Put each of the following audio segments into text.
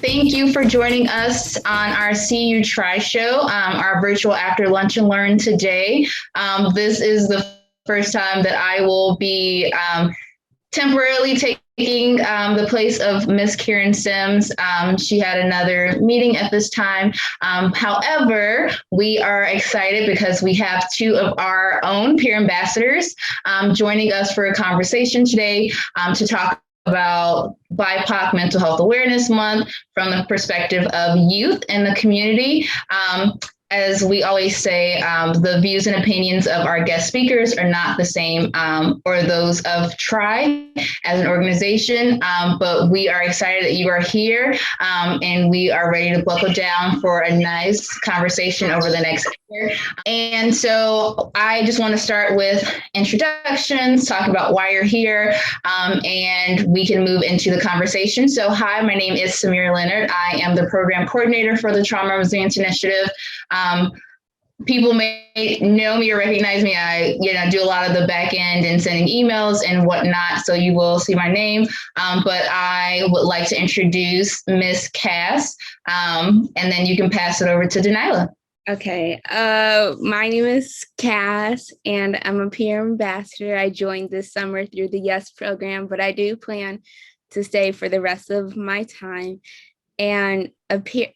Thank you for joining us on our See You Try show, our virtual after lunch and learn today. This is the first time that I will be temporarily taking the place of Miss Karen Sims. She had another meeting at this time. However, we are excited because we have two of our own peer ambassadors joining us for a conversation today to talk about BIPOC Mental Health Awareness Month from the perspective of youth in the community. As we always say, the views and opinions of our guest speakers are not the same or those of TRI as an organization, but we are excited that you are here and we are ready to buckle down for a nice conversation over the next hour. And so I just want to start with introductions, talk about why you're here, and we can move into the conversation. So hi, my name is Samyra Leonard. I am the program coordinator for the Trauma Resilience Initiative. People may know me or recognize me. I, do a lot of the back end and sending emails and whatnot. So you will see my name. But I would like to introduce Miss Cass, and then you can pass it over to Denilah. Okay. My name is Cass, and I'm a peer ambassador. I joined this summer through the YES program, but I do plan to stay for the rest of my time. And peer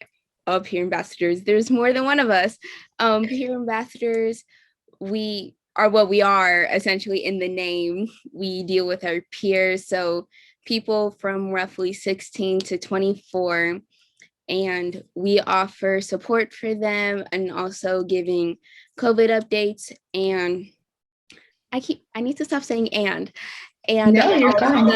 ambassadors, there's more than one of us. Peer ambassadors, we are essentially in the name. We deal with our peers, so people from roughly 16 to 24, and we offer support for them and also giving COVID updates. And I need to stop saying and No, you're fine.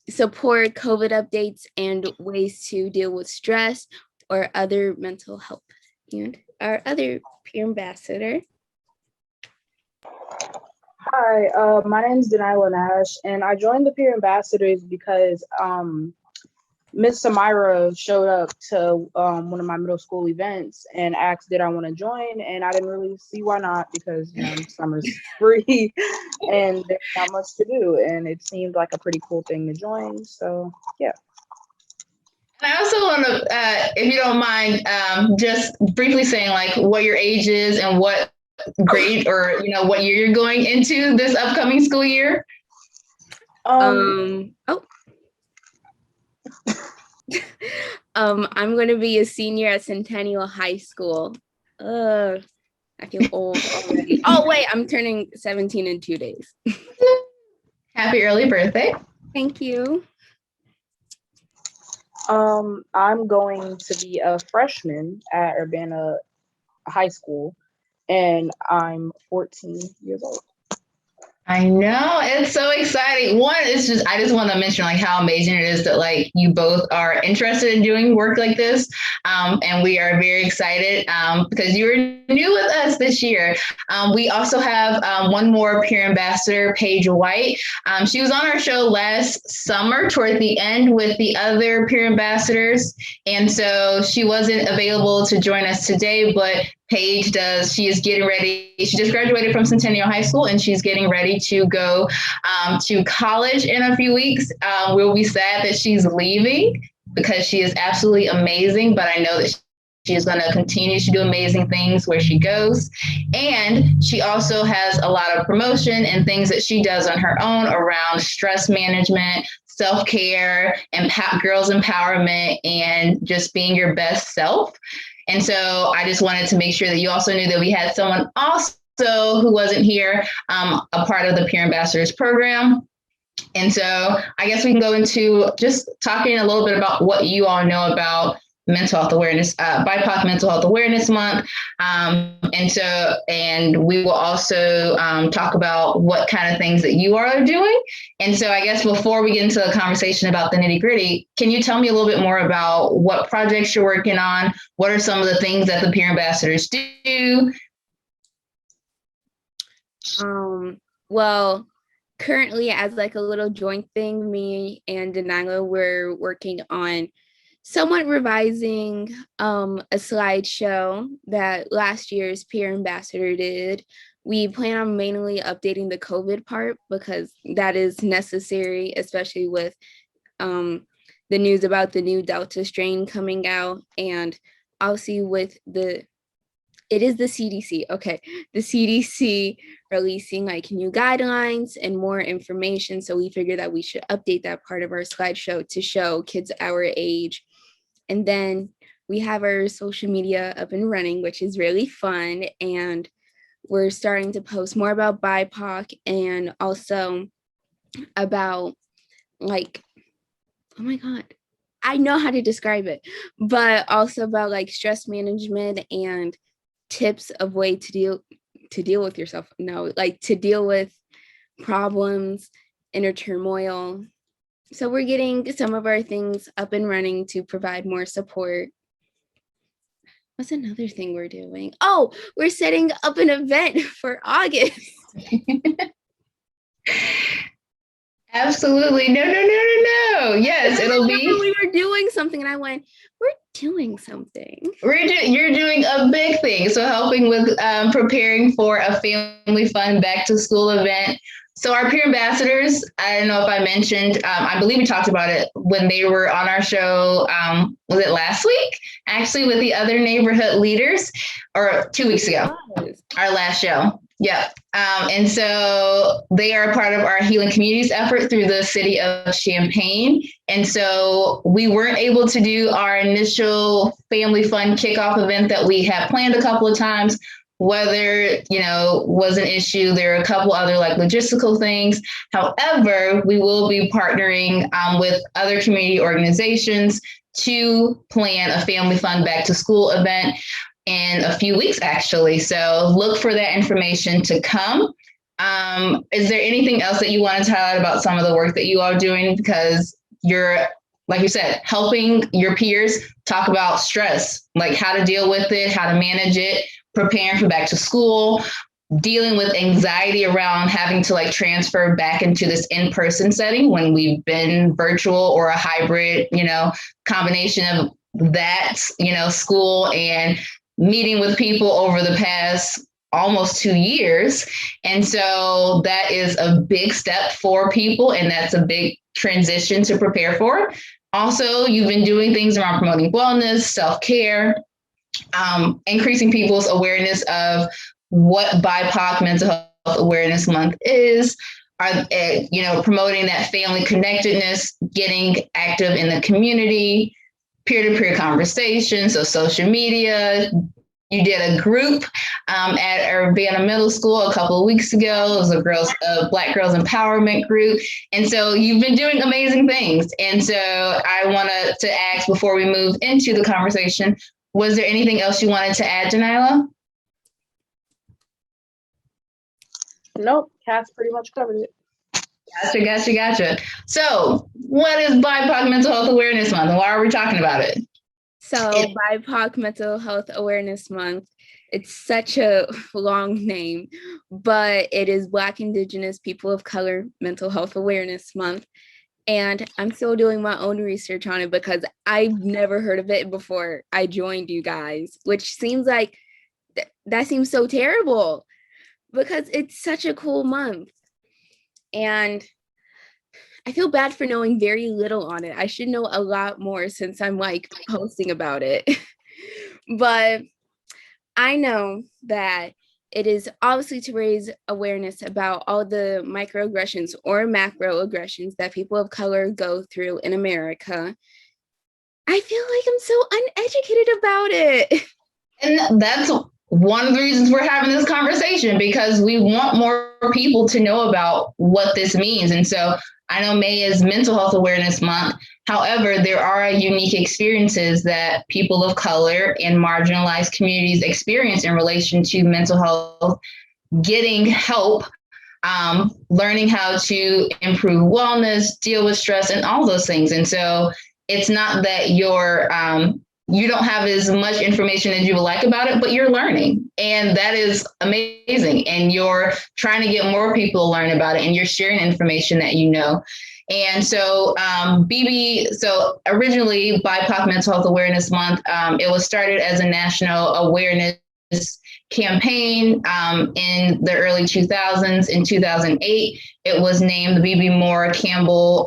Support COVID updates and ways to deal with stress or other mental health. And our other peer ambassador. Hi, my name is Denilah Nash, and I joined the peer ambassadors because Miss Samyra showed up to one of my middle school events and asked did I want to join, and I didn't really see why not because summer's free and there's not much to do, and it seemed like a pretty cool thing to join. So yeah. I also want to, if you don't mind, just briefly saying like what your age is and what grade or what year you're going into this upcoming school year. I'm going to be a senior at Centennial High School. I feel old already. Oh wait, I'm turning 17 in 2 days. Happy early birthday. Thank you. I'm going to be a freshman at Urbana High School, and I'm 14 years old. I know, it's so exciting. One, I just want to mention like how amazing it is that like you both are interested in doing work like this. And we are very excited because you're new with us this year. We also have one more peer ambassador, Paige White. She was on our show last summer toward the end with the other peer ambassadors. And so she wasn't available to join us today, but Paige she is getting ready. She just graduated from Centennial High School and she's getting ready to go to college in a few weeks. We'll be sad that she's leaving because she is absolutely amazing, but I know that she is going to continue to do amazing things where she goes. And she also has a lot of promotion and things that she does on her own around stress management, self-care, and girls empowerment, and just being your best self. And so I just wanted to make sure that you also knew that we had someone also who wasn't here, a part of the Peer Ambassadors program. And so I guess we can go into just talking a little bit about what you all know about mental health awareness, BIPOC Mental Health Awareness Month. And we will also talk about what kind of things that you all are doing. And so I guess before we get into the conversation about the nitty gritty, can you tell me a little bit more about what projects you're working on? What are some of the things that the peer ambassadors do? Well, currently as like a little joint thing, me and Denilah, we're working on somewhat revising a slideshow that last year's peer ambassador did. We plan on mainly updating the COVID part because that is necessary, especially with the news about the new Delta strain coming out, and obviously with it is the CDC, okay, the CDC releasing like new guidelines and more information. So we figured that we should update that part of our slideshow to show kids our age. And then we have our social media up and running, which is really fun. And we're starting to post more about BIPOC and also about like, oh my God, I know how to describe it, but also about like stress management and tips of way to deal with yourself. No, like to deal with problems, inner turmoil. So we're getting some of our things up and running to provide more support. What's another thing we're doing? Oh, we're setting up an event for August. Absolutely. No. Yes, it'll be. We were doing something and I went, we're doing something. You're doing a big thing. So helping with preparing for a family fun back to school event. So our peer ambassadors, I don't know if I mentioned, I believe we talked about it when they were on our show, was it last week? Actually, with the other neighborhood leaders, or 2 weeks ago, our last show. Yep. And so they are part of our Healing Communities effort through the city of Champaign. And so we weren't able to do our initial family fun kickoff event that we had planned a couple of times. Weather, was an issue. There are a couple other like logistical things. However, we will be partnering with other community organizations to plan a family fun back to school event in a few weeks, actually. So look for that information to come. Is there anything else that you wanted to highlight about some of the work that you are doing? Because you're, like you said, helping your peers talk about stress, like how to deal with it, how to manage it, preparing for back to school, dealing with anxiety around having to like transfer back into this in-person setting when we've been virtual or a hybrid, combination of that, school and meeting with people over the past almost 2 years. And so that is a big step for people, and that's a big transition to prepare for. Also, you've been doing things around promoting wellness, self-care, increasing people's awareness of what BIPOC Mental Health Awareness Month is, promoting that family connectedness, getting active in the community, peer-to-peer conversations, so social media. You did a group at Urbana Middle School a couple of weeks ago. It was a Black Girls Empowerment group. And so you've been doing amazing things. And so I wanted to ask before we move into the conversation, was there anything else you wanted to add, Janila? Nope, Cass pretty much covered it. Gotcha. So what is BIPOC Mental Health Awareness Month, and why are we talking about it? So BIPOC Mental Health Awareness Month, it's such a long name, but it is Black, Indigenous, People of Color Mental Health Awareness Month. And I'm still doing my own research on it because I've never heard of it before I joined you guys, which seems like that seems so terrible because it's such a cool month. And I feel bad for knowing very little on it. I should know a lot more since I'm like posting about it. But I know that it is obviously to raise awareness about all the microaggressions or macroaggressions that people of color go through in America. I feel like I'm so uneducated about it. And that's one of the reasons we're having this conversation, because we want more people to know about what this means. And so I know May is Mental Health Awareness Month. However, there are unique experiences that people of color and marginalized communities experience in relation to mental health, getting help, learning how to improve wellness, deal with stress, and all those things. And so it's not that you don't have as much information as you would like about it, but you're learning. And that is amazing. And you're trying to get more people to learn about it, and you're sharing information that you know. And so so originally BIPOC Mental Health Awareness Month, it was started as a national awareness campaign in the early 2000s. In 2008, it was named the B.B. Moore Campbell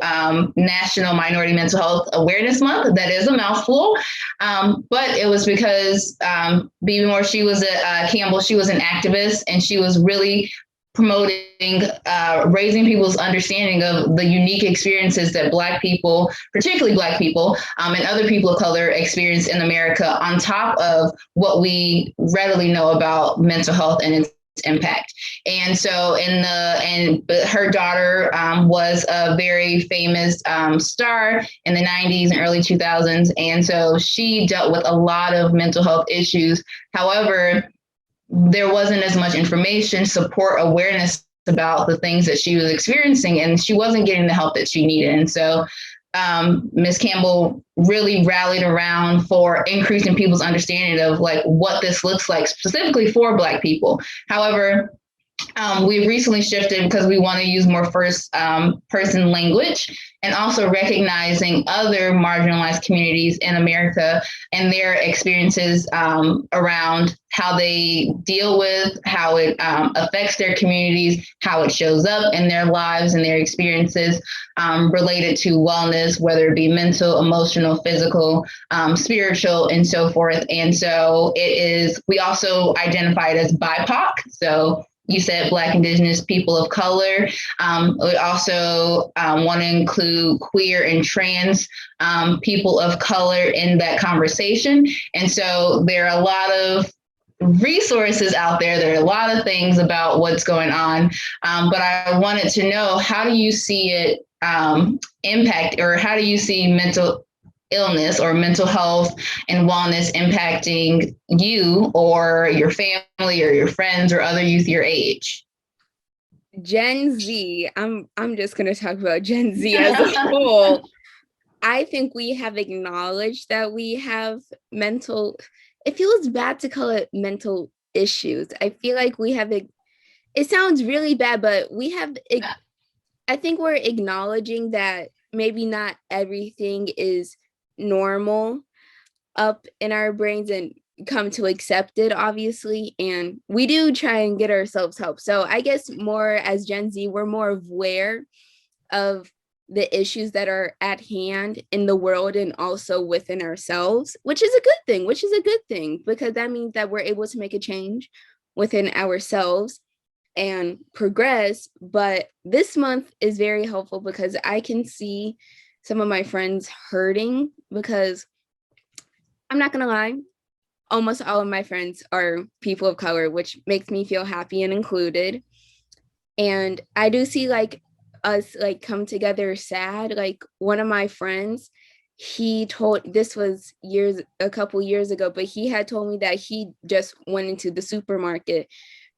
National Minority Mental Health Awareness Month. That is a mouthful, but it was because B.B. Moore, she was Campbell, she was an activist, and she was really promoting raising people's understanding of the unique experiences that Black people, particularly Black people, and other people of color experience in America, on top of what we readily know about mental health and its impact. And so her daughter was a very famous star in the 90s and early 2000s. And so she dealt with a lot of mental health issues. However, there wasn't as much information, support, awareness about the things that she was experiencing, and she wasn't getting the help that she needed. And so Ms. Campbell really rallied around for increasing people's understanding of like what this looks like specifically for Black people. However, we recently shifted because we want to use more first person language, and also recognizing other marginalized communities in America and their experiences around how they deal with, how it affects their communities, how it shows up in their lives and their experiences related to wellness, whether it be mental, emotional, physical, spiritual, and so forth. And so we also identified as BIPOC. So you said Black, Indigenous, people of color. We also want to include queer and trans people of color in that conversation. And so there are a lot of resources out there. There are a lot of things about what's going on. But I wanted to know, how do you see it impact, or how do you see mental illness or mental health and wellness impacting you or your family or your friends or other youth your age? Gen Z, I'm just going to talk about Gen Z as a whole. I think we have acknowledged that we have it feels bad to call it mental issues. I feel like we have, it sounds really bad, but I think we're acknowledging that maybe not everything is normal up in our brains and come to accept it, obviously, and we do try and get ourselves help. So I guess more as Gen Z, we're more aware of the issues that are at hand in the world and also within ourselves, which is a good thing because that means that we're able to make a change within ourselves and progress. But this month is very helpful because I can see some of my friends hurting, because I'm not gonna lie, almost all of my friends are people of color, which makes me feel happy and included. And I do see like us like come together sad. Like one of my friends, this was a couple years ago, but he had told me that he just went into the supermarket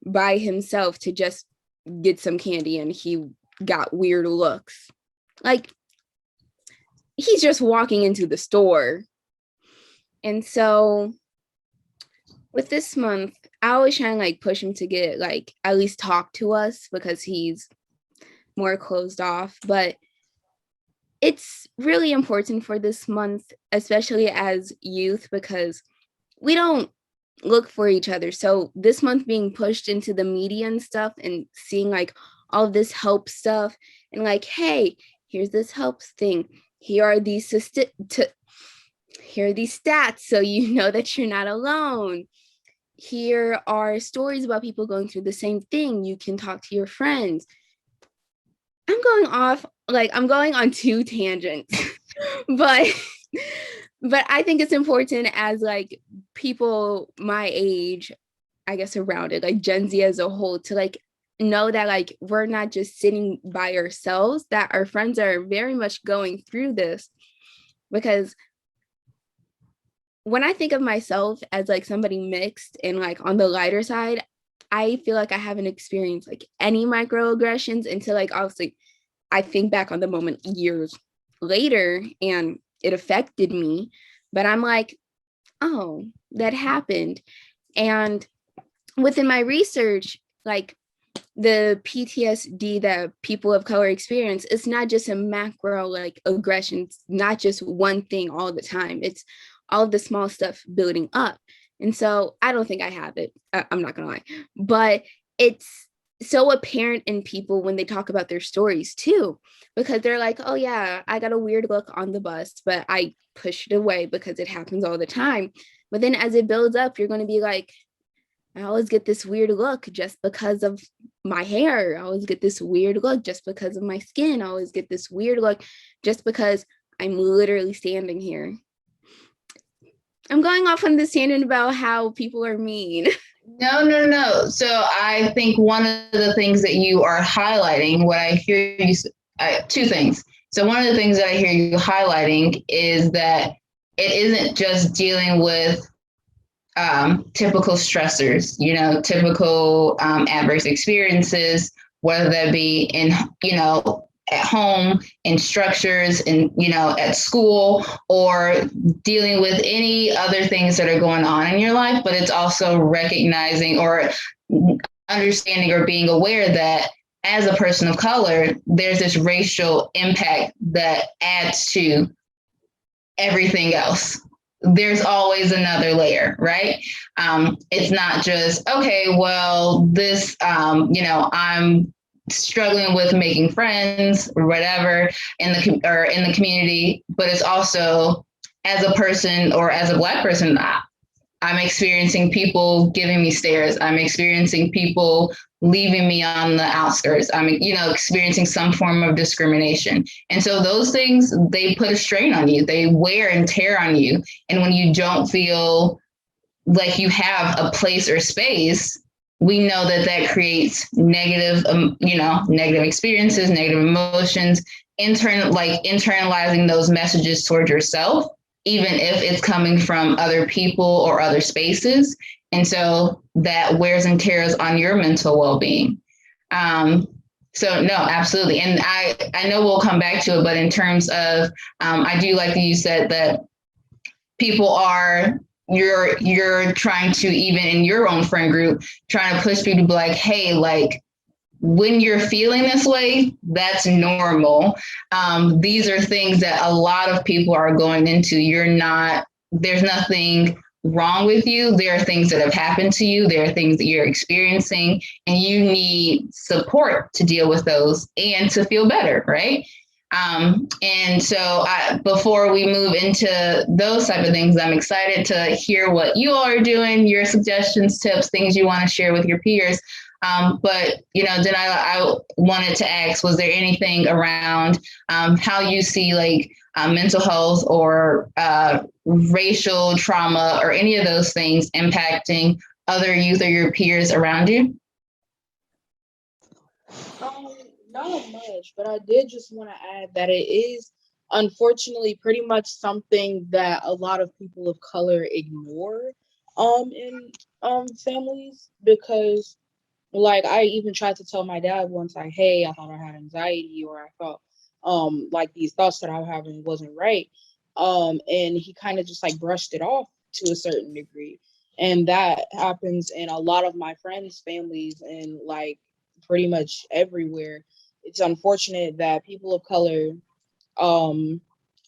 by himself to just get some candy, and he got weird looks. Like, he's just walking into the store. And so with this month, I always try and like push him to get like at least talk to us because he's more closed off. But it's really important for this month, especially as youth, because we don't look for each other. So this month being pushed into the media and stuff and seeing like all of this help stuff and like, hey, here's this helps thing. Here are these stats so you know that you're not alone. Here are stories about people going through the same thing. You can talk to your friends. I'm going on two tangents, but I think it's important as like people my age, I guess around it, like Gen Z as a whole, to like know that like we're not just sitting by ourselves, that our friends are very much going through this. Because when I think of myself as like somebody mixed and like on the lighter side, I feel like I haven't experienced like any microaggressions until like obviously I think back on the moment years later and it affected me. But I'm like, oh, that happened. And within my research, like the PTSD that people of color experience, it's not just a macro like aggression. It's not just one thing all the time. It's all of the small stuff building up. And so I don't think I have it. I'm not gonna lie, but it's so apparent in people when they talk about their stories too, because they're like, oh yeah, I got a weird look on the bus, but I push it away because it happens all the time. But then as it builds up, you're going to be like, I always get this weird look just because of my hair. I always get this weird look just because of my skin. I always get this weird look just because I'm literally standing here. I'm going off on this tangent about how people are mean. No. So I think one of the things that you are highlighting, what I hear you, two things. So one of the things that I hear you highlighting is that it isn't just dealing with typical stressors, typical adverse experiences, whether that be in, at home, in structures, at school, or dealing with any other things that are going on in your life, but it's also recognizing or understanding or being aware that as a person of color, there's this racial impact that adds to everything else. There's always another layer, right? It's not just, okay, well, this, I'm struggling with making friends or whatever in the community, but it's also as a person or as a Black person, I'm experiencing people giving me stares. I'm experiencing people leaving me on the outskirts. I'm, experiencing some form of discrimination. And so those things, they put a strain on you. They wear and tear on you. And when you don't feel like you have a place or space, we know that creates negative, negative experiences, negative emotions, internalizing those messages towards yourself, even if it's coming from other people or other spaces. And so that wears and tears on your mental well-being. So no, absolutely. And I know we'll come back to it, but in terms of, I do like that you said that people are, you're trying to, even in your own friend group, trying to push people to be like, hey, like, when you're feeling this way, that's normal. These are things that a lot of people are going into. There's nothing wrong with you. There are things that have happened to you. There are things that you're experiencing, and you need support to deal with those and to feel better, right? And so before we move into those type of things, I'm excited to hear what you all are doing, your suggestions, tips, things you want to share with your peers. But, Delilah, I wanted to ask, was there anything around how you see like mental health or racial trauma or any of those things impacting other youth or your peers around you? Not much, but I did just want to add that it is unfortunately pretty much something that a lot of people of color ignore in families, because like I even tried to tell my dad once, like, hey, I thought I had anxiety, or I felt like these thoughts that I was having wasn't right. And he kind of just like brushed it off to a certain degree. And that happens in a lot of my friends' families and like pretty much everywhere. It's unfortunate that people of color,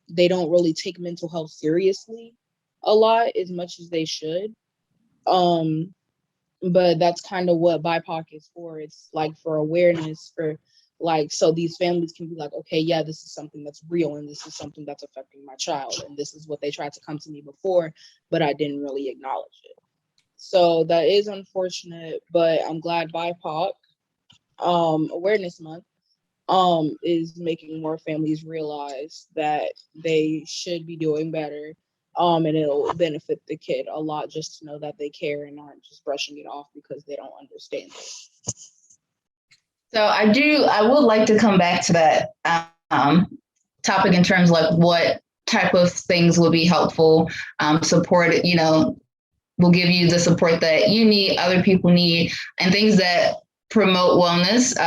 they don't really take mental health seriously a lot as much as they should. But that's kind of what BIPOC is for. It's like for awareness, for like, so these families can be like, okay, yeah, this is something that's real, and this is something that's affecting my child, and this is what they tried to come to me before, but I didn't really acknowledge it. So that is unfortunate, but I'm glad BIPOC Awareness Month is making more families realize that they should be doing better. And it'll benefit the kid a lot just to know that they care and aren't just brushing it off because they don't understand it. So I would like to come back to that topic in terms of like what type of things will be helpful, support, will give you the support that you need, other people need, and things that promote wellness.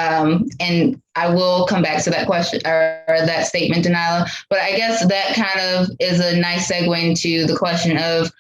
And I will come back to that question or that statement, Delilah. But I guess that kind of is a nice segue into the question of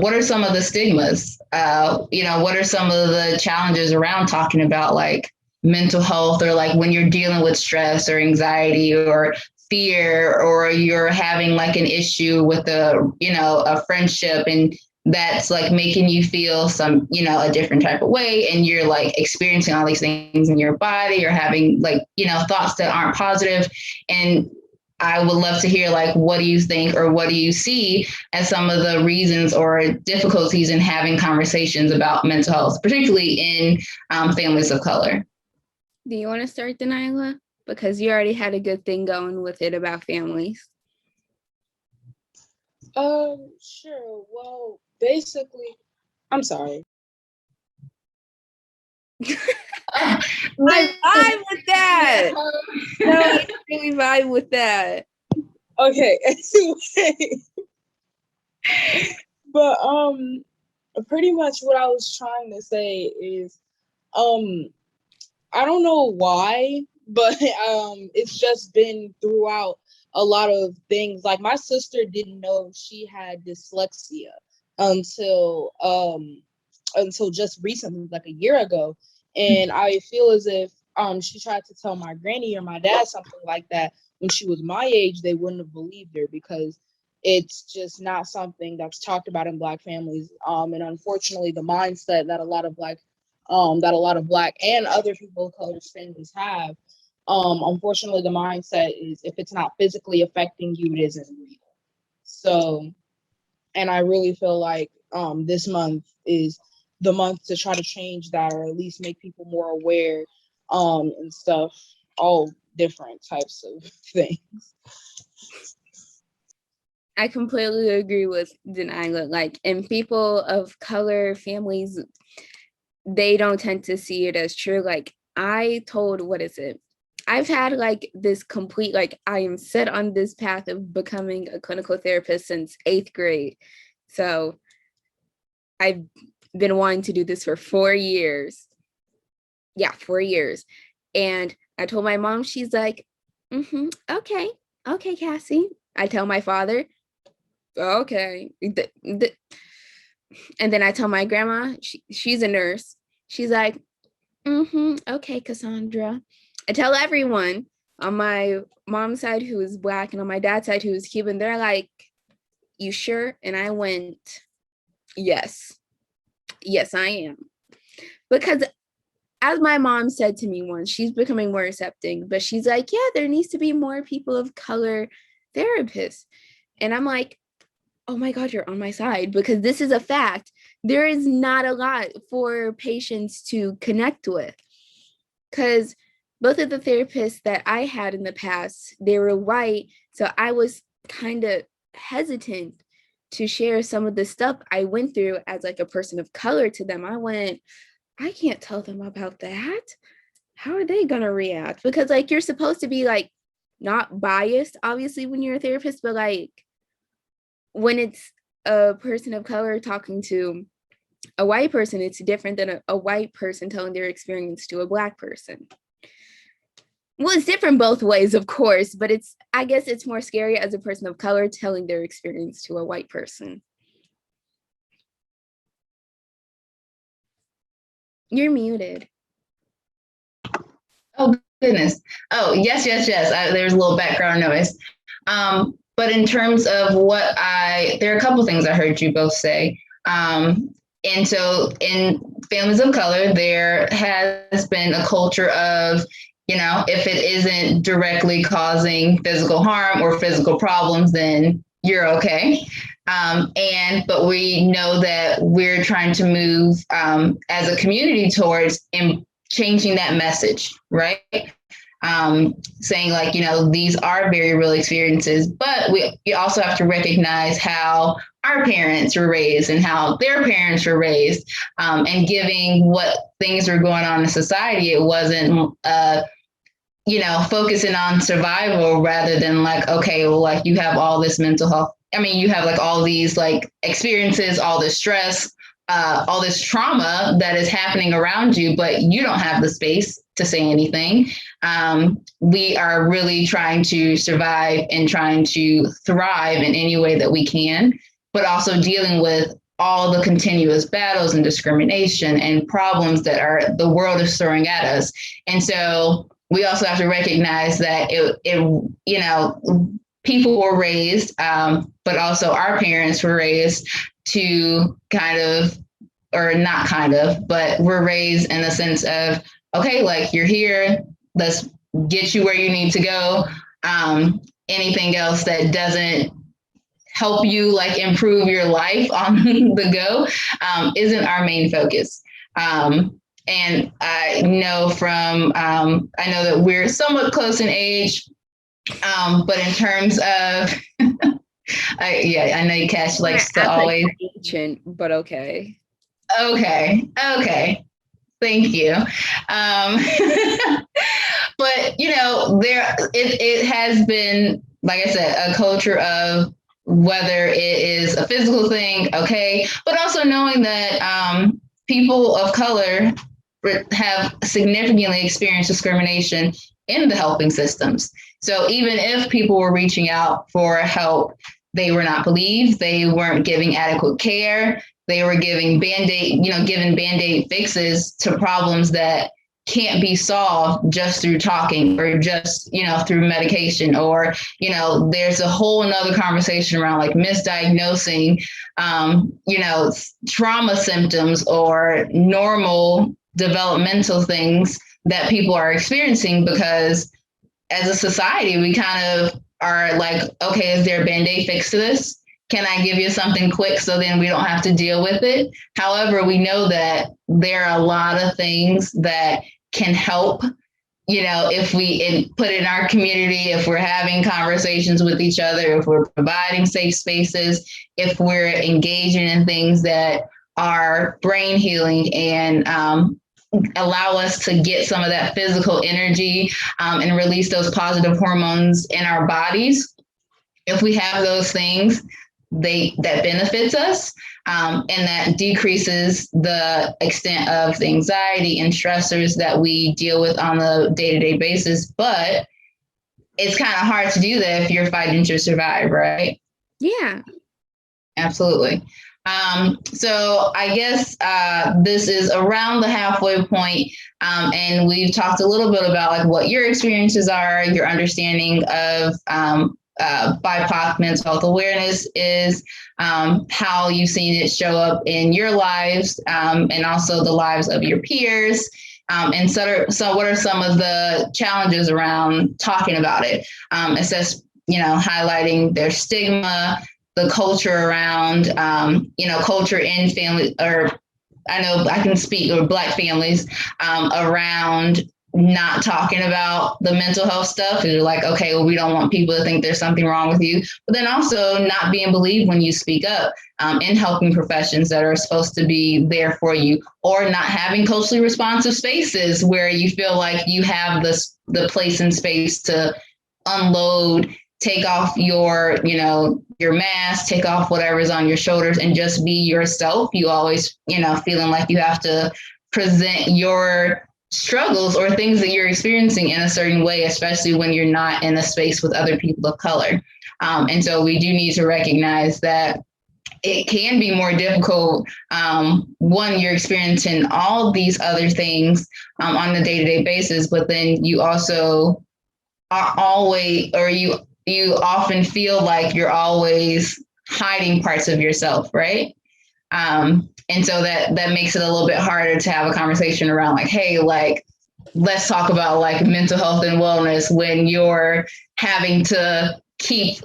what are some of the stigmas? What are some of the challenges around talking about like mental health, or like when you're dealing with stress or anxiety or fear, or you're having like an issue with a friendship, and that's like making you feel some, a different type of way, and you're like experiencing all these things in your body, or having like, thoughts that aren't positive. And I would love to hear, like, what do you think, or what do you see as some of the reasons or difficulties in having conversations about mental health, particularly in families of color? Do you want to start, Deniala? Because you already had a good thing going with it about families. Sure. Well, basically, I'm sorry. I vibe with that. No, I really vibe with that. Okay. But pretty much what I was trying to say is, I don't know why, but it's just been throughout a lot of things. Like, my sister didn't know she had dyslexia until just recently, like a year ago. And I feel as if she tried to tell my granny or my dad something like that when she was my age, they wouldn't have believed her, because it's just not something that's talked about in Black families. And unfortunately, the mindset that a lot of Black and other people of color families have, unfortunately, the mindset is, if it's not physically affecting you, it isn't real. So, and I really feel like this month is the month to try to change that, or at least make people more aware, and stuff, all different types of things. I completely agree with Deniala. Like, in people of color families, they don't tend to see it as true. Like, I've had like this complete, like, I am set on this path of becoming a clinical therapist since 8th grade. So I've been wanting to do this for 4 years. Yeah, 4 years. And I told my mom, she's like, okay, Cassie. I tell my father, okay. And then I tell my grandma, she's a nurse. She's like, okay, Cassandra. I tell everyone on my mom's side who is Black and on my dad's side who is Cuban. They're like, you sure? And I went, yes, I am. Because as my mom said to me once, she's becoming more accepting, but she's like, yeah, there needs to be more people of color therapists. And I'm like, oh my God, you're on my side, because this is a fact. There is not a lot for patients to connect with, because both of the therapists that I had in the past, they were white. So I was kind of hesitant to share some of the stuff I went through as like a person of color to them. I can't tell them about that. How are they going to react? Because like, you're supposed to be like not biased, obviously, when you're a therapist, but like when it's a person of color talking to a white person, it's different than a white person telling their experience to a Black person. Well, it's different both ways, of course, but I guess it's more scary as a person of color telling their experience to a white person. You're muted. Oh, goodness. Oh, yes. There's a little background noise. But in terms of there are a couple things I heard you both say. And so in families of color, there has been a culture of, if it isn't directly causing physical harm or physical problems, then you're okay. But we know that we're trying to move as a community towards changing that message, right? Saying like, these are very real experiences, but we also have to recognize how our parents were raised and how their parents were raised, and giving what things were going on in society. It wasn't, focusing on survival rather than like, okay, well, like you have all this mental health. I mean, you have like all these like experiences, all this stress, all this trauma that is happening around you, but you don't have the space to say anything. We are really trying to survive and trying to thrive in any way that we can, but also dealing with all the continuous battles and discrimination and problems that the world is throwing at us. And so we also have to recognize that people were raised, but also our parents were raised to kind of, or not kind of, but we're raised in the sense of, okay, like you're here, let's get you where you need to go. Anything else that doesn't help you like improve your life on the go isn't our main focus. And I know I know that we're somewhat close in age, but in terms of, I know Cash likes to always. Ancient, but okay. Okay. Thank you. But it has been, like I said, a culture of whether it is a physical thing, okay, but also knowing that people of color have significantly experienced discrimination in the helping systems. So even if people were reaching out for help, they were not believed, they weren't giving adequate care, they were giving Band-Aid fixes to problems that can't be solved just through talking or just, through medication, or, there's a whole nother conversation around like misdiagnosing, trauma symptoms or normal developmental things that people are experiencing, because as a society, we kind of are like, okay, is there a Band-Aid fix to this? Can I give you something quick so then we don't have to deal with it? However, we know that there are a lot of things that can help, if we put in our community, if we're having conversations with each other, if we're providing safe spaces, if we're engaging in things that are brain healing and allow us to get some of that physical energy and release those positive hormones in our bodies. If we have those things, that benefits us, and that decreases the extent of the anxiety and stressors that we deal with on a day-to-day basis. But it's kind of hard to do that if you're fighting to survive, right? Yeah. Absolutely. So I guess this is around the halfway point, and we've talked a little bit about like what your experiences are, your understanding of BIPOC mental health awareness is, how you've seen it show up in your lives, and also the lives of your peers. And so what are some of the challenges around talking about it? It says, highlighting their stigma, the culture around, culture in family, or I know I can speak, or Black families around not talking about the mental health stuff. And you're like, okay, well, we don't want people to think there's something wrong with you, but then also not being believed when you speak up in helping professions that are supposed to be there for you, or not having culturally responsive spaces where you feel like you have the place and space to unload, take off your mask, take off whatever's on your shoulders and just be yourself. You always, feeling like you have to present your struggles or things that you're experiencing in a certain way, especially when you're not in a space with other people of color. And so we do need to recognize that it can be more difficult. One, you're experiencing all these other things on a day-to-day basis, but then you also are always, or you often feel like you're always hiding parts of yourself, right? And so that makes it a little bit harder to have a conversation around like, hey, like, let's talk about like mental health and wellness when you're having to keep,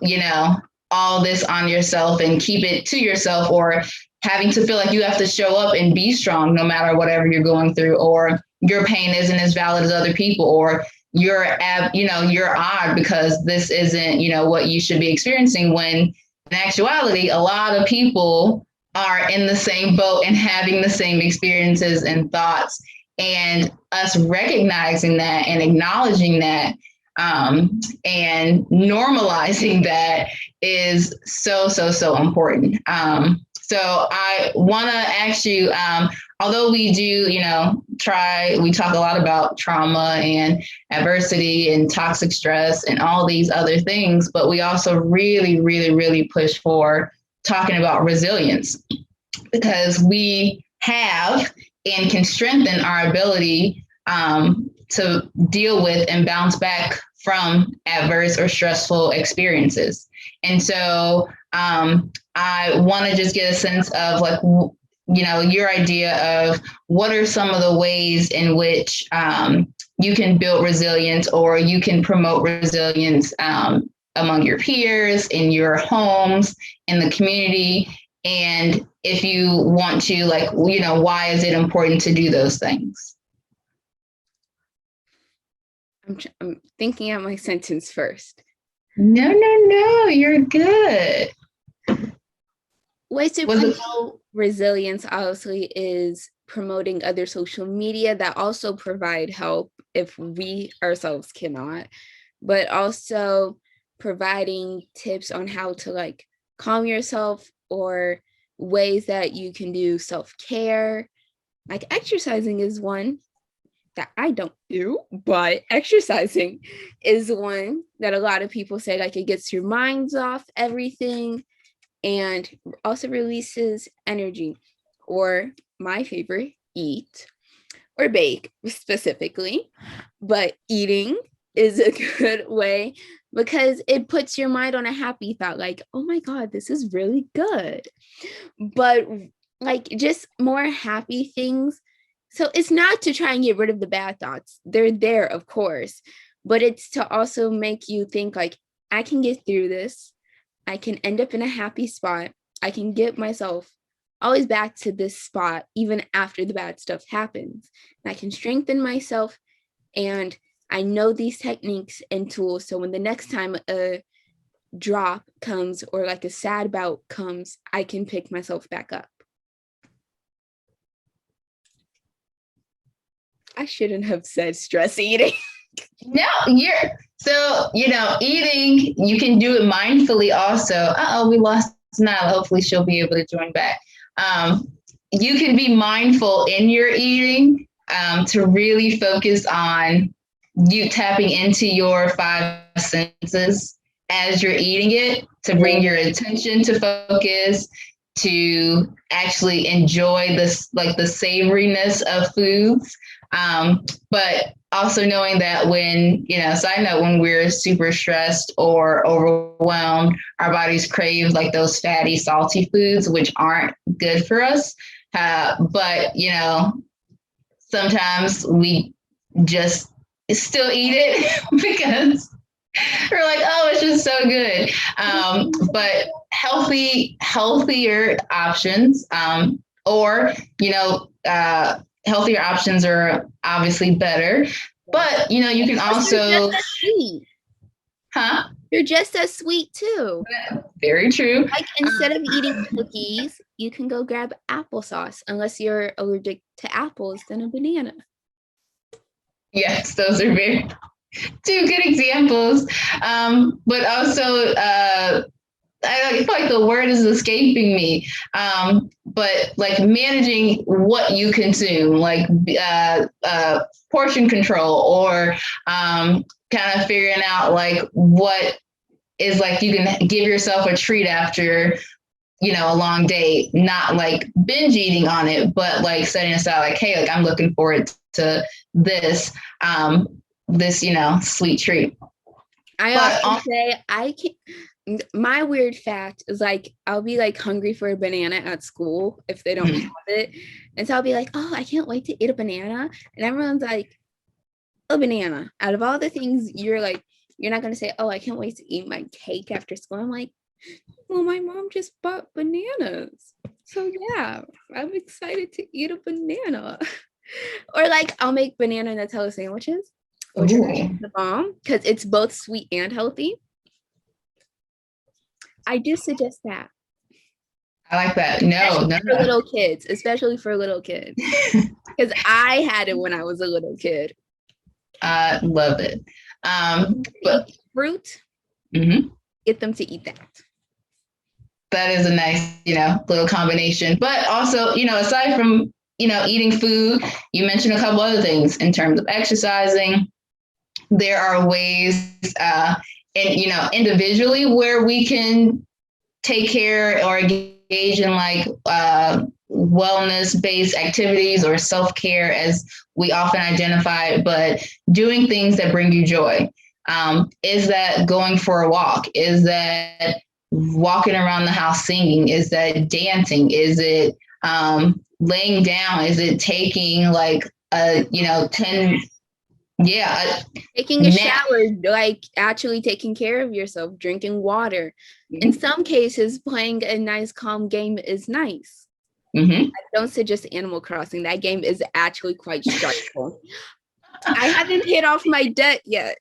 all this on yourself and keep it to yourself, or having to feel like you have to show up and be strong no matter whatever you're going through, or your pain isn't as valid as other people, or you're odd because this isn't, what you should be experiencing, when in actuality, a lot of people are in the same boat and having the same experiences and thoughts, and us recognizing that and acknowledging that and normalizing that is so important. So I want to ask you, although we do, we talk a lot about trauma and adversity and toxic stress and all these other things, but we also really, really, really push for talking about resilience, because we have and can strengthen our ability to deal with and bounce back from adverse or stressful experiences. And so I want to just get a sense of like, your idea of what are some of the ways in which you can build resilience or you can promote resilience among your peers, in your homes, in the community. And if you want to, like, why is it important to do those things? I'm thinking out my sentence first. No, you're good. Ways to promote resilience obviously is promoting other social media that also provide help if we ourselves cannot, but also providing tips on how to like calm yourself or ways that you can do self-care. Like exercising is one that I don't do, but exercising is one that a lot of people say like it gets your minds off everything and also releases energy. Or my favorite, eat or bake specifically, but eating is a good way because it puts your mind on a happy thought like, oh my God, this is really good. But like just more happy things. So it's not to try and get rid of the bad thoughts. They're there, of course, but it's to also make you think like, I can get through this. I can end up in a happy spot. I can get myself always back to this spot, even after the bad stuff happens. And I can strengthen myself. And I know these techniques and tools. So when the next time a drop comes or like a sad bout comes, I can pick myself back up. I shouldn't have said stress eating. No, eating, you can do it mindfully also. We lost Nyla. Hopefully she'll be able to join back. You can be mindful in your eating to really focus on you tapping into your five senses as you're eating it, to bring your attention to focus, to actually enjoy this, like the savoriness of foods. But also knowing that when, side note, when we're super stressed or overwhelmed, our bodies crave like those fatty, salty foods, which aren't good for us. But, sometimes we just still eat it because we're like, oh, it's just so good. But healthier options, healthier options are obviously better, but you can also You're just as sweet too. Very true. Like instead of eating cookies, you can go grab applesauce, unless you're allergic to apples, then a banana. Yes, those are two good examples. But also I feel like the word is escaping me. But like managing what you consume, like portion control, or kind of figuring out like what is like you can give yourself a treat after a long day, not like binge eating on it, but like setting aside like, hey, like I'm looking forward to this sweet treat. I often say I can't. My weird fact is like I'll be like hungry for a banana at school if they don't have it, and so I'll be like, oh, I can't wait to eat a banana, and everyone's like, a banana. Out of all the things, you're not gonna say, oh, I can't wait to eat my cake after school. I'm like, well, my mom just bought bananas, so yeah, I'm excited to eat a banana. Or like I'll make banana Nutella sandwiches, which are the bomb because it's both sweet and healthy. I do suggest that. I like that. No. For little kids, especially for little kids, because I had it when I was a little kid. I love it. But fruit, get them to eat that. That is a nice, little combination. But also, aside from, eating food, you mentioned a couple other things in terms of exercising. There are ways, individually where we can take care or engage in like wellness-based activities or self-care, as we often identify, but doing things that bring you joy. Is that going for a walk? Is that walking around the house singing? Is that dancing? Is it laying down? Is it taking like a 10 taking a nap? shower, like actually taking care of yourself, drinking water. Mm-hmm. In some cases, playing a nice calm game is nice. Mm-hmm. I don't suggest Animal Crossing. That game is actually quite stressful. I haven't paid off my debt yet.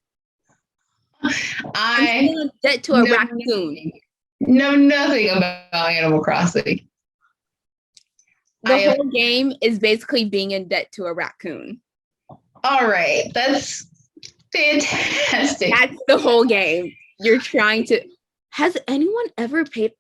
I'm still in debt to a raccoon. Know nothing about Animal Crossing. The whole game is basically being in debt to a raccoon. All right, that's fantastic. That's the whole game. You're trying to. Has anyone ever paid?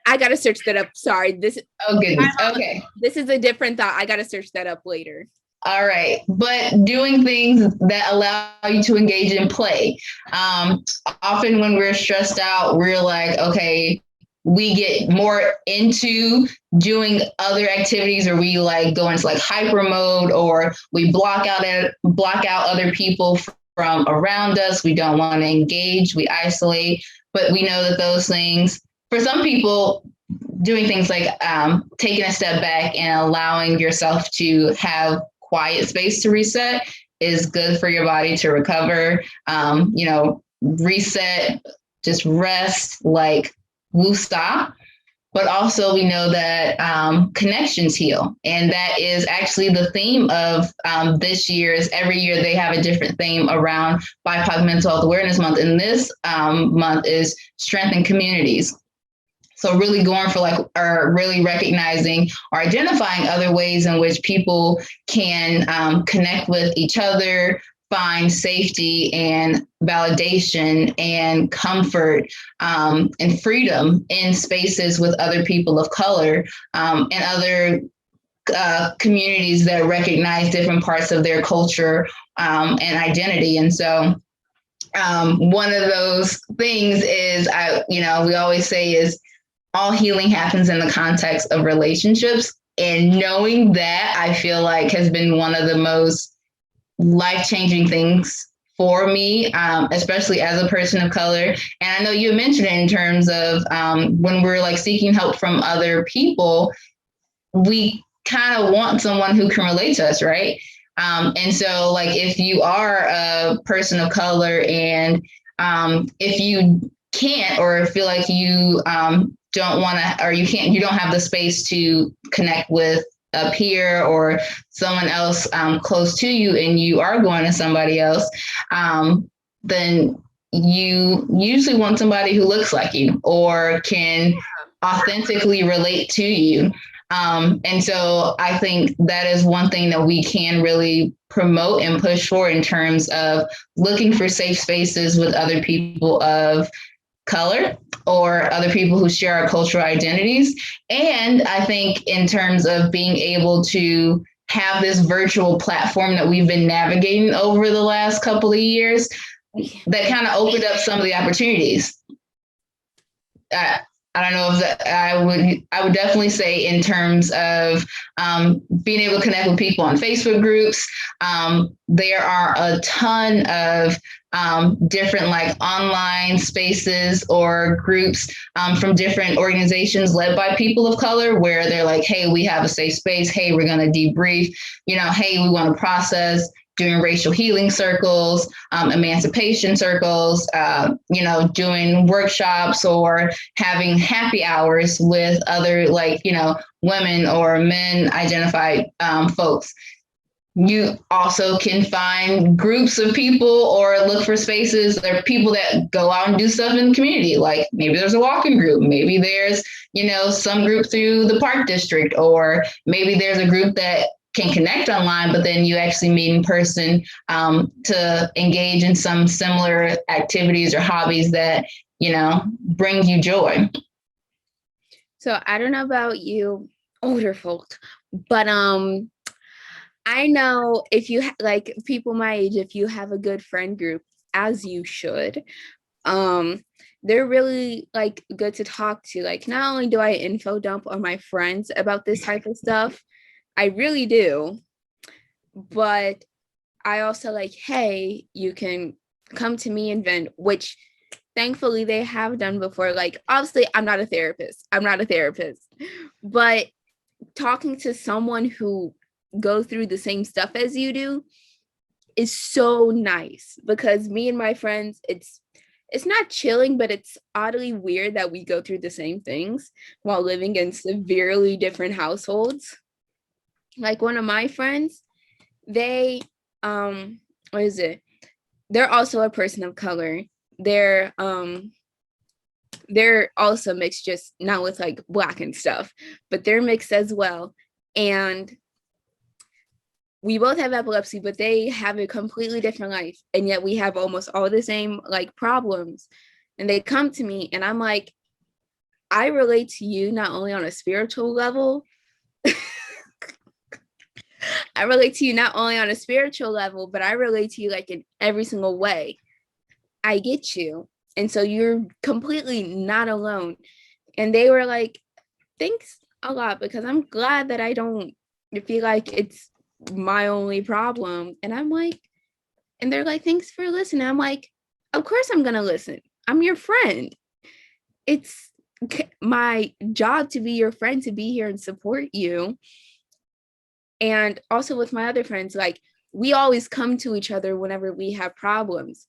I gotta search that up. Sorry, this. Oh goodness. Okay. This is a different thought. I gotta search that up later. All right, but doing things that allow you to engage in play. Often when we're stressed out, we're like, okay, we get more into doing other activities, or we like go into like hyper mode, or we block out other people from around us. We don't want to engage, we isolate. But we know that those things, for some people, doing things like taking a step back and allowing yourself to have quiet space to reset is good for your body to recover, reset, just rest, like woosah. But also we know that connections heal. And that is actually the theme of this year's, every year they have a different theme around BIPOC Mental Health Awareness Month. And this month is Strengthen Communities. So really going for really recognizing or identifying other ways in which people can connect with each other, find safety and validation and comfort and freedom in spaces with other people of color and other communities that recognize different parts of their culture and identity. And so one of those things is, we always say is, all healing happens in the context of relationships. And knowing that, I feel like, has been one of the most life-changing things for me, especially as a person of color. And I know you mentioned it in terms of when we're like seeking help from other people, we kind of want someone who can relate to us, right? And so like if you are a person of color and if you can't or feel like you don't want to, or you don't have the space to connect with a peer or someone else close to you, and you are going to somebody else, then you usually want somebody who looks like you or can authentically relate to you. And so I think that is one thing that we can really promote and push for in terms of looking for safe spaces with other people of color or other people who share our cultural identities. And I think in terms of being able to have this virtual platform that we've been navigating over the last couple of years, that kind of opened up some of the opportunities. I don't know if that, I would definitely say in terms of being able to connect with people on Facebook groups, there are a ton of different like online spaces or groups from different organizations led by people of color, where they're like, hey, we have a safe space. Hey, we're going to debrief, hey, we want to process, doing racial healing circles, emancipation circles, doing workshops or having happy hours with other women or men identified folks. You also can find groups of people or look for spaces. There are people that go out and do stuff in the community. Like maybe there's a walking group, maybe there's, some group through the park district, or maybe there's a group that can connect online, but then you actually meet in person to engage in some similar activities or hobbies that, bring you joy. So I don't know about you older folks, but I know if you like people my age, if you have a good friend group, as you should, they're really like good to talk to. Like not only do I info dump on my friends about this type of stuff, I really do, but I also like, hey, you can come to me and vent, which thankfully they have done before. Like, obviously, I'm not a therapist, but talking to someone who goes through the same stuff as you do is so nice, because me and my friends, it's not chilling, but it's oddly weird that we go through the same things while living in severely different households. Like one of my friends, they what is it? They're also a person of color. They're also mixed, just not with like Black and stuff, but they're mixed as well. And we both have epilepsy, but they have a completely different life. And yet we have almost all the same like problems. And they come to me and I'm like, I relate to you not only on a spiritual level, I relate to you not only on a spiritual level, but I relate to you like in every single way. I get you. And so you're completely not alone. And they were like, thanks a lot, because I'm glad that I don't feel like it's my only problem. And I'm like, and they're like, thanks for listening. I'm like, of course I'm going to listen. I'm your friend. It's my job to be your friend, to be here and support you. And also with my other friends, like we always come to each other whenever we have problems.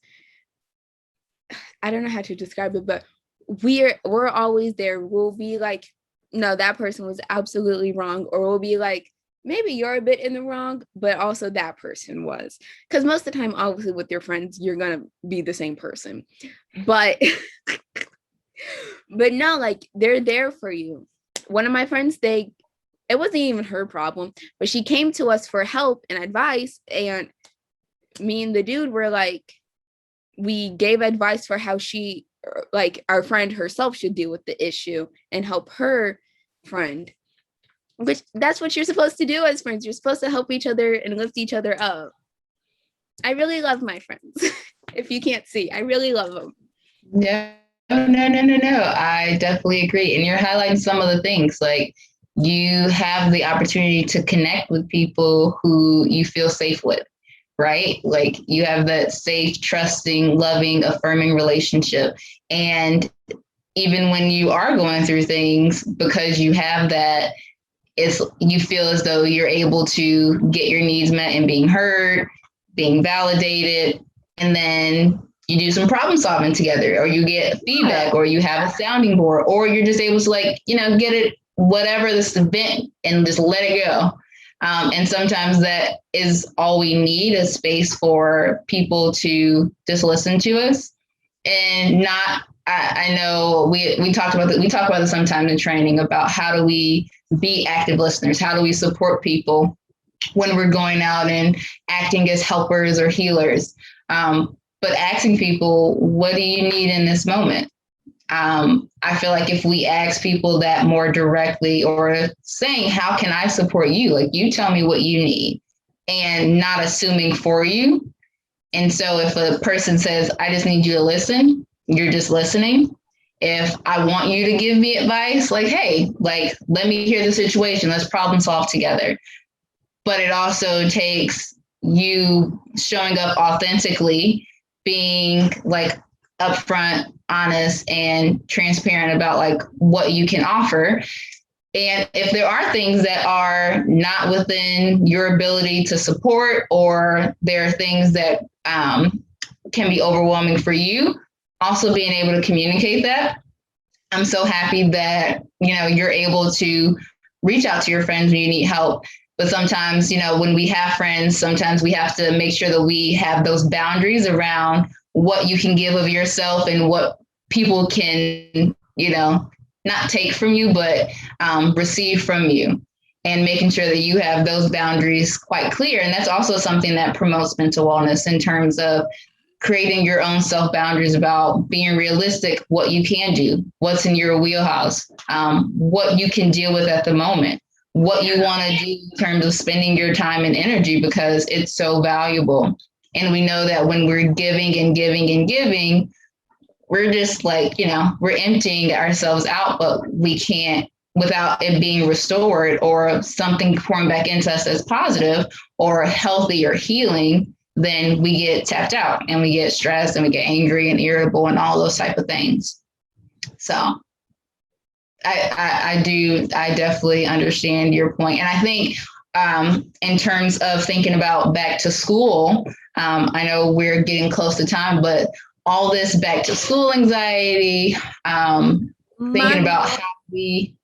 I don't know how to describe it, but we're always there. We'll be like, no, that person was absolutely wrong. Or we'll be like, maybe you're a bit in the wrong, but also that person was. Because most of the time, obviously with your friends, you're going to be the same person. But, but no, like they're there for you. One of my friends, it wasn't even her problem, but she came to us for help and advice. And me and the dude were like, we gave advice for how she, like our friend herself, should deal with the issue and help her friend. Which that's what you're supposed to do as friends. You're supposed to help each other and lift each other up. I really love my friends. If you can't see, I really love them. No. I definitely agree. And you're highlighting some of the things, like you have the opportunity to connect with people who you feel safe with, right? Like you have that safe, trusting, loving, affirming relationship. And even when you are going through things, because you have that, you feel as though you're able to get your needs met and being heard, being validated, and then you do some problem solving together, or you get feedback, or you have a sounding board, or you're just able to get it, whatever this event, and just let it go. And sometimes that is all we need, a space for people to just listen to us and not. I know we talked about that. We talk about this sometimes in training about how do we be active listeners? How do we support people when we're going out and acting as helpers or healers? But asking people, what do you need in this moment? I feel like if we ask people that more directly, or saying, how can I support you? Like, you tell me what you need, and not assuming for you. And so if a person says, I just need you to listen, you're just listening. If I want you to give me advice, like, hey, like, let me hear the situation. Let's problem solve together. But it also takes you showing up authentically, being like upfront, honest, and transparent about like what you can offer. And if there are things that are not within your ability to support, or there are things that can be overwhelming for you, also being able to communicate that. I'm so happy that, you're able to reach out to your friends when you need help. But sometimes, when we have friends, sometimes we have to make sure that we have those boundaries around what you can give of yourself and what people can, not take from you, but receive from you, and making sure that you have those boundaries quite clear. And that's also something that promotes mental wellness, in terms of creating your own self boundaries about being realistic, what you can do, what's in your wheelhouse, what you can deal with at the moment, what you want to do in terms of spending your time and energy, because it's so valuable. And we know that when we're giving and giving and giving, we're just like, we're emptying ourselves out, but we can't, without it being restored or something pouring back into us as positive or healthy or healing, then we get tapped out and we get stressed and we get angry and irritable and all those type of things. So I definitely understand your point. And I think in terms of thinking about back to school, I know we're getting close to time, but all this back to school anxiety, thinking about how we,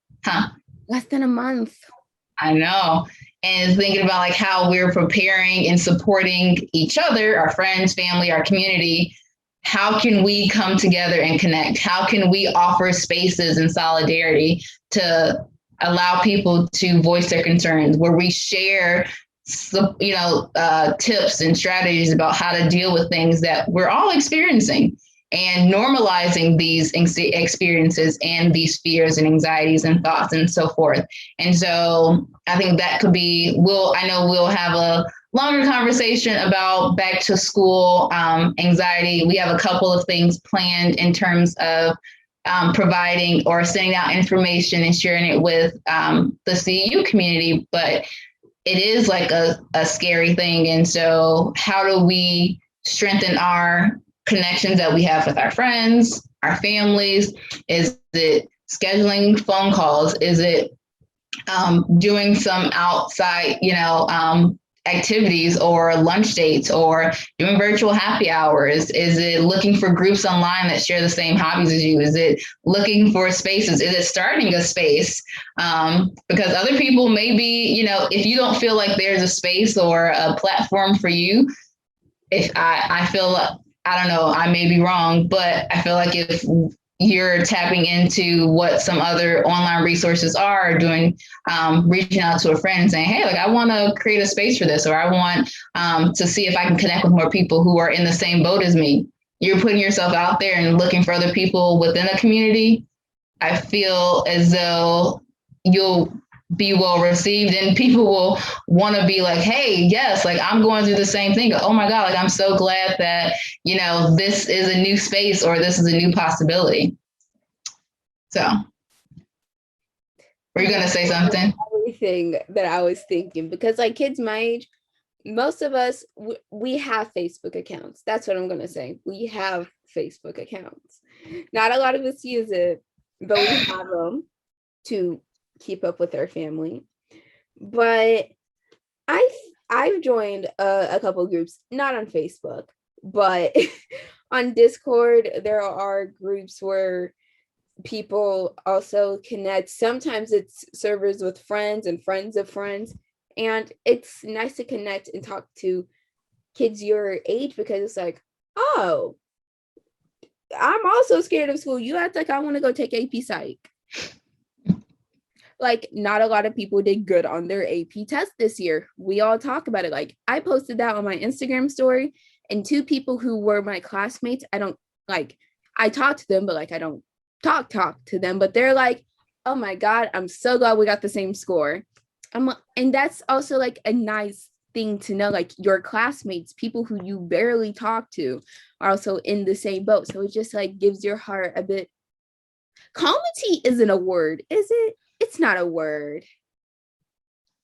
less than a month. I know. And thinking about like how we're preparing and supporting each other, our friends, family, our community. How can we come together and connect? How can we offer spaces and solidarity to allow people to voice their concerns, where we share, tips and strategies about how to deal with things that we're all experiencing, and normalizing these experiences and these fears and anxieties and thoughts and so forth. And so I think that could be, I know we'll have a longer conversation about back to school anxiety. We have a couple of things planned in terms of providing or sending out information and sharing it with the CU community, but it is like a scary thing. And so how do we strengthen our connections that we have with our friends, our families? Is it scheduling phone calls? Is it doing some outside, activities or lunch dates, or doing virtual happy hours? Is it looking for groups online that share the same hobbies as you? Is it looking for spaces? Is it starting a space? Because other people may be, if you don't feel like there's a space or a platform for you, if I feel, I don't know, I may be wrong, but I feel like if you're tapping into what some other online resources are doing, reaching out to a friend and saying, hey, like I want to create a space for this, or I want to see if I can connect with more people who are in the same boat as me. You're putting yourself out there and looking for other people within a community. I feel as though you'll be well received and people will want to be like, hey, yes, like I'm going through the same thing. Oh my God, like I'm so glad that, this is a new space or this is a new possibility. So, were you going to say something? Everything that I was thinking, because like kids my age, most of us, we have Facebook accounts. That's what I'm going to say. We have Facebook accounts. Not a lot of us use it, but we have them to keep up with our family. But I've joined a couple groups, not on Facebook, but on Discord. There are groups where people also connect. Sometimes it's servers with friends and friends of friends, and it's nice to connect and talk to kids your age, because it's like, oh, I'm also scared of school. You act like I want to go take AP Psych. Like, not a lot of people did good on their AP test this year. We all talk about it. Like, I posted that on my Instagram story, and two people who were my classmates, I talked to them, but like, I don't talk to them, but they're like, oh my God, I'm so glad we got the same score. And that's also like a nice thing to know, like your classmates, people who you barely talk to, are also in the same boat. So it just like gives your heart a bit. Calmity isn't a word, is it? It's not a word.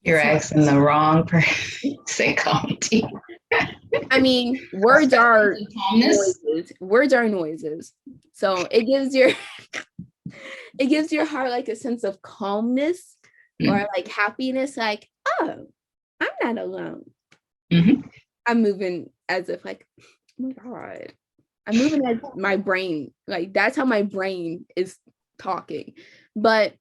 You're asking the wrong person. Say calmity. I mean, words are noises. Words are noises. So it gives your heart like a sense of calmness, or like happiness, like, oh, I'm not alone. Mm-hmm. I'm moving as if like, oh my God. I'm moving as my brain, like that's how my brain is talking. But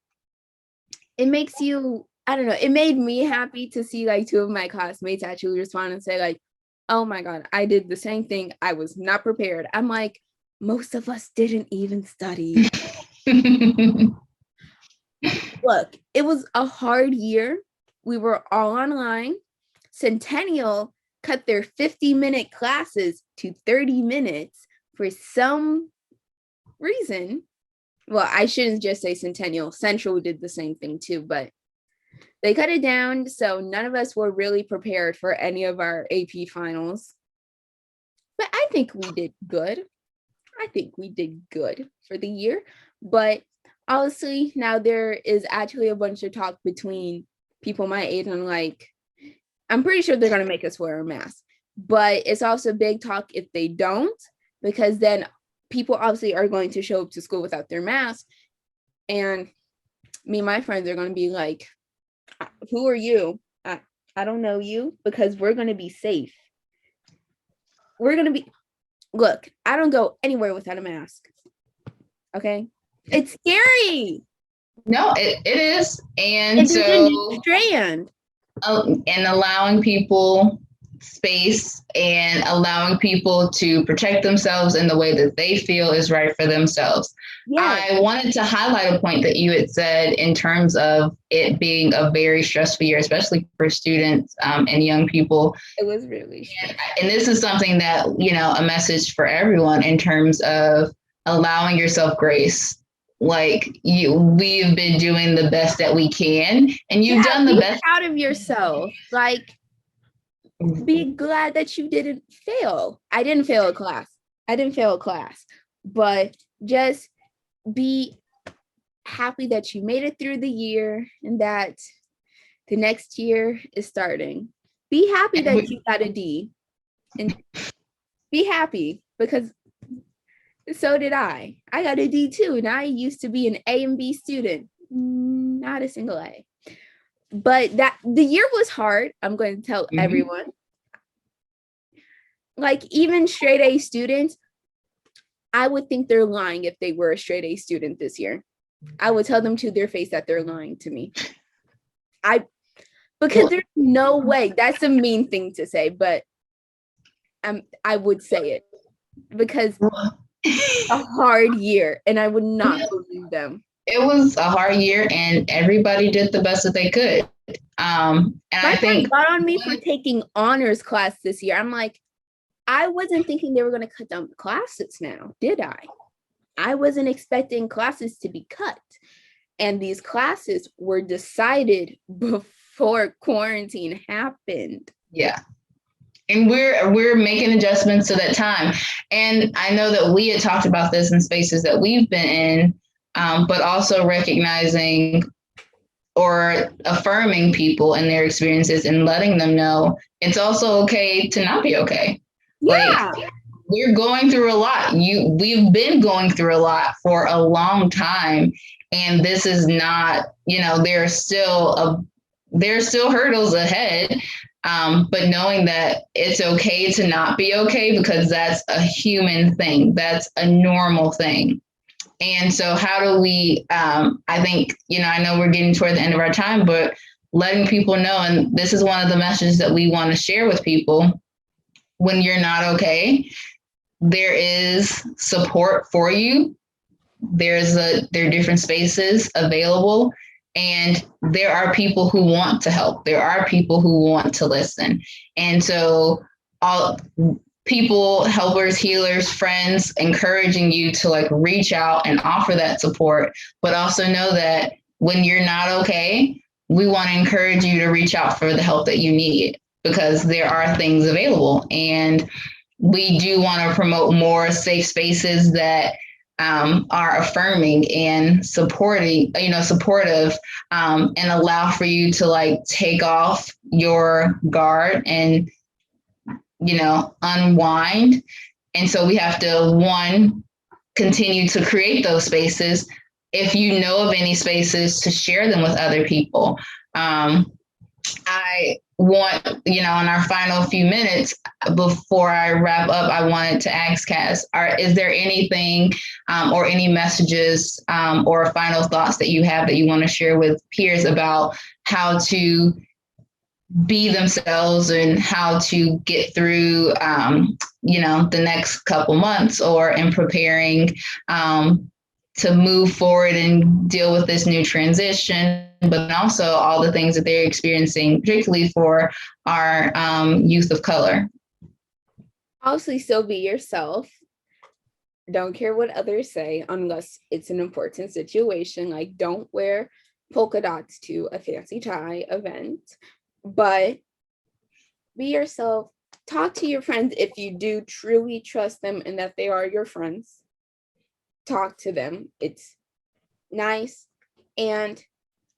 it makes you, I don't know, it made me happy to see like two of my classmates actually respond and say like, oh my God, I did the same thing. I was not prepared. I'm like, most of us didn't even study. Look, it was a hard year. We were all online. Centennial cut their 50-minute classes to 30 minutes for some reason. Well, I shouldn't just say Centennial. Central did the same thing too, but they cut it down. So none of us were really prepared for any of our AP finals. But I think we did good. I think we did good for the year. But honestly, now there is actually a bunch of talk between people my age, and like, I'm pretty sure they're going to make us wear a mask. but it's also big talk if they don't, because then people obviously are going to show up to school without their mask. And me and my friends are going to be like, who are you? I don't know you, because we're going to be safe. We're going to be, look, I don't go anywhere without a mask. Okay. It's scary. No, it is. And It so doesn't strand. and allowing people space and allowing people to protect themselves in the way that they feel is right for themselves. Yes. I wanted to highlight a point that you had said in terms of it being a very stressful year, especially for students and young people. It was really stressful. And this is something that, a message for everyone in terms of allowing yourself grace. Like we've been doing the best that we can, and you've done the best. Be proud of yourself. Like, be glad that you didn't fail. I didn't fail a class, but just be happy that you made it through the year and that the next year is starting. Be happy that you got a D, and be happy because so did I. I got a D too, and I used to be an A and B student, not a single A. But that the year was hard. I'm going to tell everyone. Like, even straight A students, I would think they're lying if they were a straight A student this year. I would tell them to their face that they're lying to me. Because there's no way. That's a mean thing to say, but I would say it because a hard year, and I would not believe them. It was a hard year, and everybody did the best that they could. And my friends got on me for taking honors class this year. I'm like, I wasn't thinking they were going to cut down the classes now, did I? I wasn't expecting classes to be cut. And these classes were decided before quarantine happened. Yeah. And we're making adjustments to that time. And I know that we had talked about this in spaces that we've been in, but also recognizing or affirming people and their experiences and letting them know it's also okay to not be okay. Yeah. Like, we're going through a lot. We've been going through a lot for a long time. And this is not, there's still hurdles ahead. But knowing that it's okay to not be okay, because that's a human thing. That's a normal thing. And so how do we, I think, I know we're getting toward the end of our time, but letting people know, and this is one of the messages that we want to share with people, when you're not okay, there is support for you. There are different spaces available, and there are people who want to help. There are people who want to listen. And so all people, helpers, healers, friends, encouraging you to reach out and offer that support, but also know that when you're not okay, we want to encourage you to reach out for the help that you need, because there are things available. And we do want to promote more safe spaces that are affirming and supportive, and allow for you to take off your guard and, unwind. And so we have to, one, continue to create those spaces. If you know of any spaces, to share them with other people. I want, in our final few minutes before I wrap up, I wanted to ask Cass, is there anything or any messages or final thoughts that you have that you want to share with peers about how to be themselves and how to get through, the next couple months, or in preparing to move forward and deal with this new transition, but also all the things that they're experiencing, particularly for our youth of color? Obviously, still be yourself. Don't care what others say unless it's an important situation. Like, don't wear polka dots to a fancy tie event, but be yourself. Talk to your friends if you do truly trust them and that they are your friends. Talk to them. It's nice, and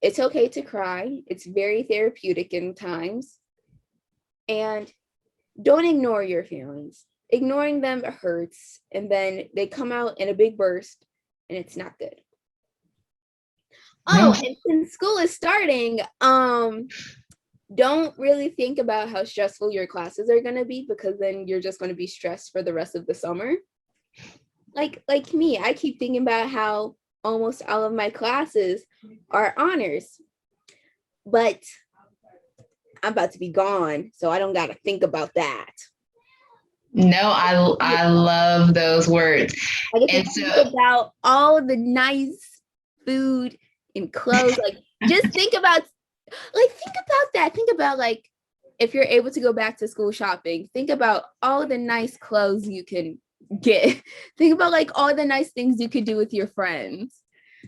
it's okay to cry. It's very therapeutic in times, and don't ignore your feelings. Ignoring them hurts, and then they come out in a big burst, and it's not good. Oh, and since school is starting, don't really think about how stressful your classes are going to be, because then you're just going to be stressed for the rest of the summer. Like me, I keep thinking about how almost all of my classes are honors, but I'm about to be gone, so I don't got to think about that. No, I love those words. I get to think about all the nice food and clothes. Like, just think about that. Think about, like, if you're able to go back to school shopping, think about all the nice clothes you can get. Think about, like, all the nice things you could do with your friends.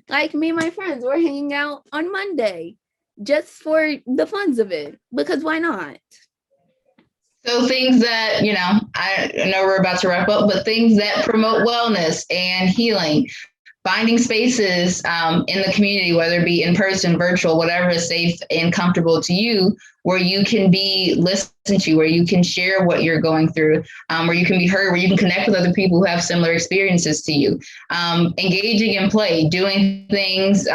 Like, me and my friends, we're hanging out on Monday just for the funs of it, because why not? So things that, I know we're about to wrap up, but things that promote wellness and healing, finding spaces in the community, whether it be in person, virtual, whatever is safe and comfortable to you, where you can be listened to, where you can share what you're going through, where you can be heard, where you can connect with other people who have similar experiences to you, engaging in play, doing things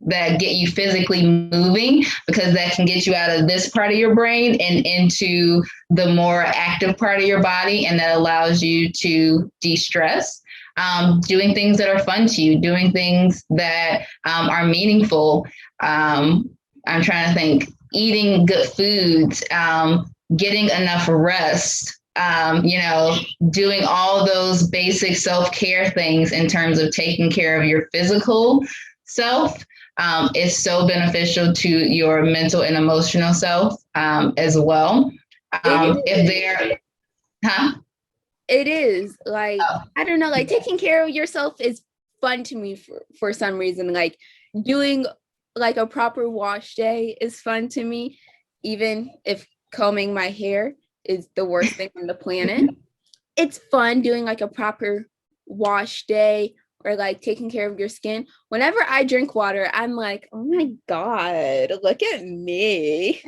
that get you physically moving, because that can get you out of this part of your brain and into the more active part of your body, and that allows you to de-stress. Doing things that are fun to you, doing things that are meaningful. I'm trying to think, eating good foods, getting enough rest, doing all those basic self-care things in terms of taking care of your physical self is so beneficial to your mental and emotional self as well. It is, like, I don't know, like, taking care of yourself is fun to me for some reason. Like, doing like a proper wash day is fun to me, even if combing my hair is the worst thing on the planet. It's fun doing like a proper wash day, or like taking care of your skin. Whenever I drink water, I'm like, oh my God, look at me.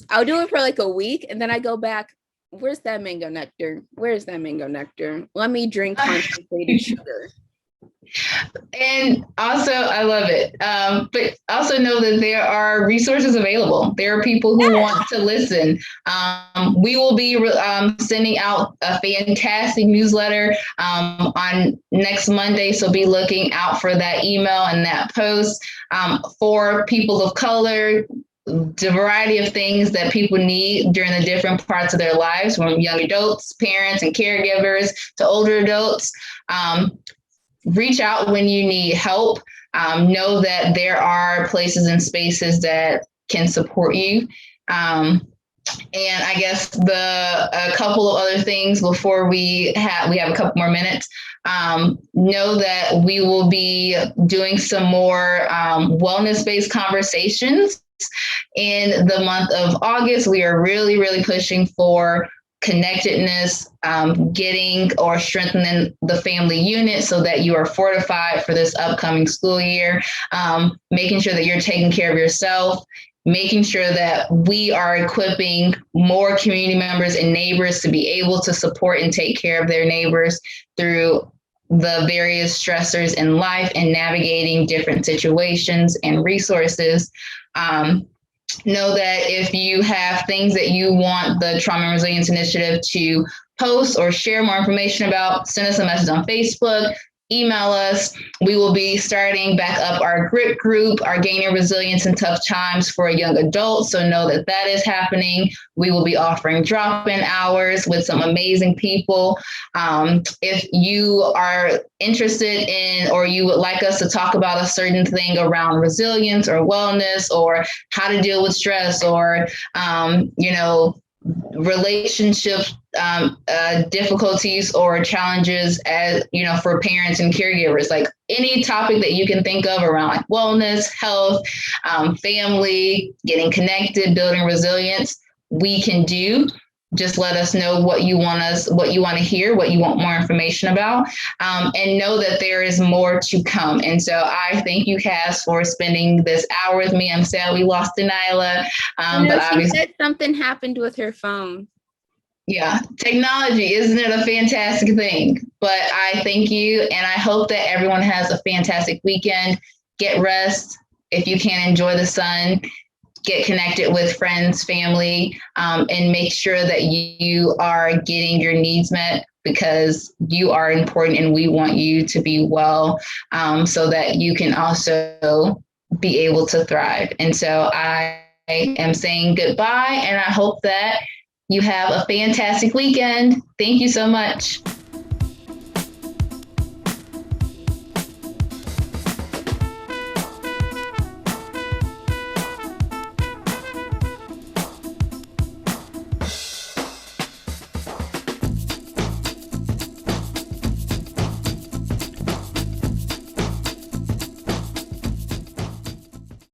I'll do it for like a week, and then I go back, where's that mango nectar? Where's that mango nectar? Let me drink concentrated sugar. And also, I love it. But also know that there are resources available. There are people who want to listen. We will be sending out a fantastic newsletter on next Monday. So be looking out for that email and that post for people of color, the variety of things that people need during the different parts of their lives, from young adults, parents, and caregivers to older adults. Reach out when you need help. Know that there are places and spaces that can support you. And I guess a couple of other things before we have a couple more minutes. Know that we will be doing some more wellness-based conversations in the month of August. We are really, really pushing for connectedness, getting or strengthening the family unit so that you are fortified for this upcoming school year, making sure that you're taking care of yourself, making sure that we are equipping more community members and neighbors to be able to support and take care of their neighbors through the various stressors in life and navigating different situations and resources. Know that if you have things that you want the Trauma and Resilience Initiative to post or share more information about, send us a message on Facebook, email us. We will be starting back up our GRIP group, our Gaining Resilience in Tough Times for young adults. So know that that is happening. We will be offering drop-in hours with some amazing people. If you are interested in, or you would like us to talk about a certain thing around resilience or wellness, or how to deal with stress, or, relationship difficulties or challenges, as for parents and caregivers, like any topic that you can think of around like wellness, health, family, getting connected, building resilience, we can do. Just let us know what you want to hear, what you want more information about, and know that there is more to come. And so I thank you, Cass, for spending this hour with me. I'm sad we lost Deniala, but she obviously said something happened with her phone. Yeah, technology, isn't it a fantastic thing? But I thank you, and I hope that everyone has a fantastic weekend. Get rest. If you can, enjoy the sun. Get connected with friends, family, and make sure that you are getting your needs met because you are important and we want you to be well, so that you can also be able to thrive. And so I am saying goodbye, and I hope that you have a fantastic weekend. Thank you so much.